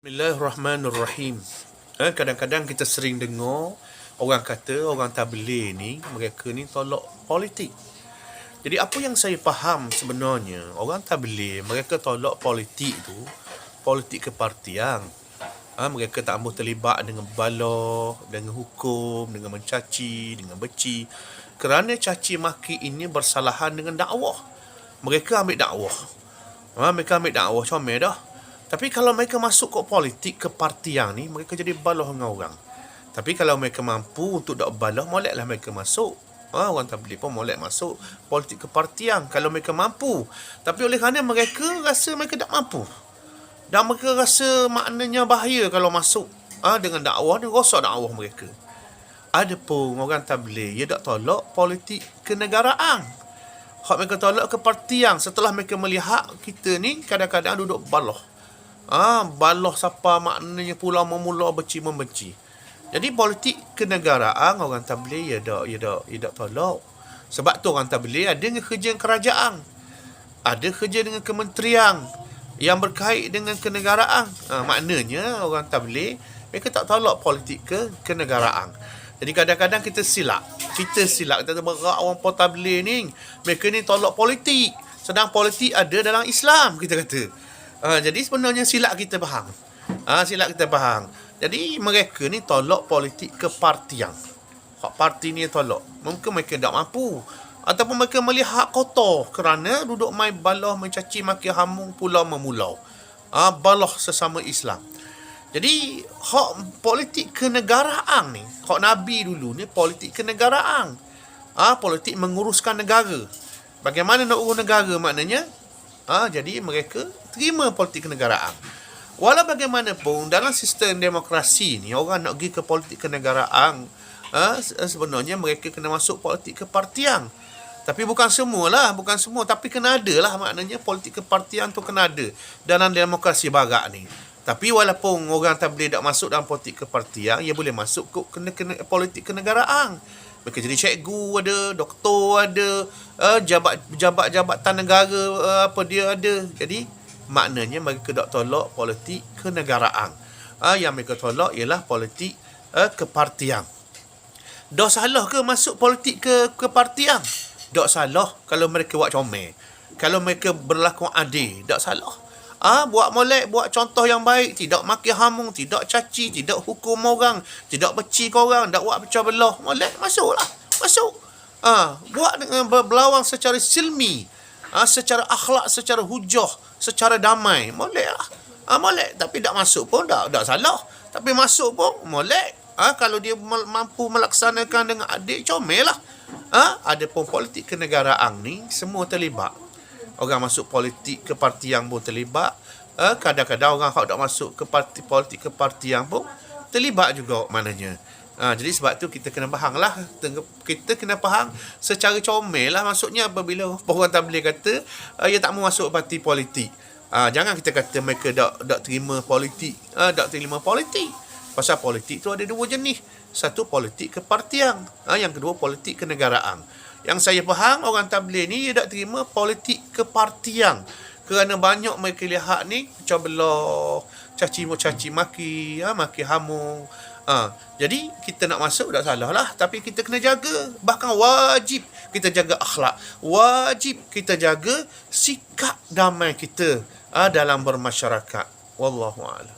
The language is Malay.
Bismillahirrahmanirrahim. Kadang-kadang kita sering dengar orang kata orang tabligh ni mereka ni tolak politik. Jadi apa yang saya faham sebenarnya, orang tabligh mereka tolak politik tu politik kepartian. Mereka tak mahu terlibat dengan bala, dengan hukum, dengan mencaci, dengan beci. Kerana caci maki ini bersalahan dengan dakwah. Mereka ambil dakwah. Mereka ambil dakwah comel dah. Tapi kalau mereka masuk ke politik, ke partian ni, mereka jadi balah dengan orang. Tapi kalau mereka mampu untuk tak balah, moleklah mereka masuk. Orang tabligh pun molek masuk politik kepartian kalau mereka mampu. Tapi oleh kerana mereka rasa mereka tak mampu. Dan mereka rasa maknanya bahaya kalau masuk dengan dakwah, dia rosak dakwah mereka. Adapun orang tabligh, dia tak tolak politik kenegaraan. Hak mereka tolak kepartian setelah mereka melihat kita ni kadang-kadang duduk balah. Balah siapa maknanya pula memula benci-membenci. Jadi politik kenegaraan orang tabligh ia tak tolak. Sebab tu orang tabligh ada dengan kerja kerajaan. Ada kerja dengan kementerian yang berkait dengan kenegaraan. Maknanya orang tabligh mereka tak tolak politik kenegaraan. Jadi kadang-kadang kita silap. Kita berak orang tabligh ni mereka ni tolak politik. Sedang politik ada dalam Islam kita kata. Jadi sebenarnya silap kita faham. Jadi mereka ni tolak politik kepartian. Hak parti ni tolak. Mungkin mereka tak mampu. Ataupun mereka melihat kotor kerana duduk main balah, mencaci maki hamung pula memulau. Balah sesama Islam. Jadi hak politik kenegaraan ni, hak Nabi dulu ni politik kenegaraan. Politik menguruskan negara. Bagaimana nak urus negara maknanya? Jadi mereka terima politik kenegaraan. Walau bagaimanapun dalam sistem demokrasi ni orang nak pergi ke politik kenegaraan, sebenarnya mereka kena masuk politik kepartian. Tapi bukan semua, tapi kena ada lah, maknanya politik kepartian tu kena ada dalam demokrasi barat ni. Tapi walaupun orang tabligh tak masuk dalam politik kepartian, ia boleh masuk ke politik kenegaraan. Mereka jadi cikgu ada, doktor ada, jabatan negara dia ada. Jadi maknanya mereka tak tolak politik kenegaraan. Yang mereka tolak ialah politik kepartian. Dah salah ke masuk politik kepartian? Tak salah kalau mereka buat comel. Kalau mereka berlakon adil, tak salah. Buat molek, buat contoh yang baik, tidak maki hamung, tidak caci, tidak hukum orang, tidak beci korang, tak buat pecah belah. Molek, masuklah. Masuk. Buat dengan berlawang secara silmi, secara akhlak, secara hujah, secara damai. Molek lah. Molek. Tapi tak masuk pun tak salah. Tapi masuk pun molek. Kalau dia mampu melaksanakan dengan adil, comel lah. Adapun politik kenegaraan ni, semua terlibat. Orang masuk politik kepartian pun terlibat. Kadang-kadang orang tak masuk ke politik kepartian pun terlibat juga maknanya. Jadi sebab tu kita kena faham lah. Kita kena faham secara comel lah. Maksudnya apabila orang tabligh kata ia tak mahu masuk parti politik. Jangan kita kata mereka tak terima politik. Tak terima politik. Pasal politik tu ada dua jenis. Satu politik kepartian. Yang kedua politik kenegaraan. Yang saya faham orang tabligh ni dia tak terima politik kepartian. Kerana banyak mereka lihat ni pecah belah, caci maki, maki hamung. Jadi kita nak masuk tak salah lah, tapi kita kena jaga, bahkan wajib kita jaga akhlak. Wajib kita jaga sikap damai kita dalam bermasyarakat. Wallahu a'lam.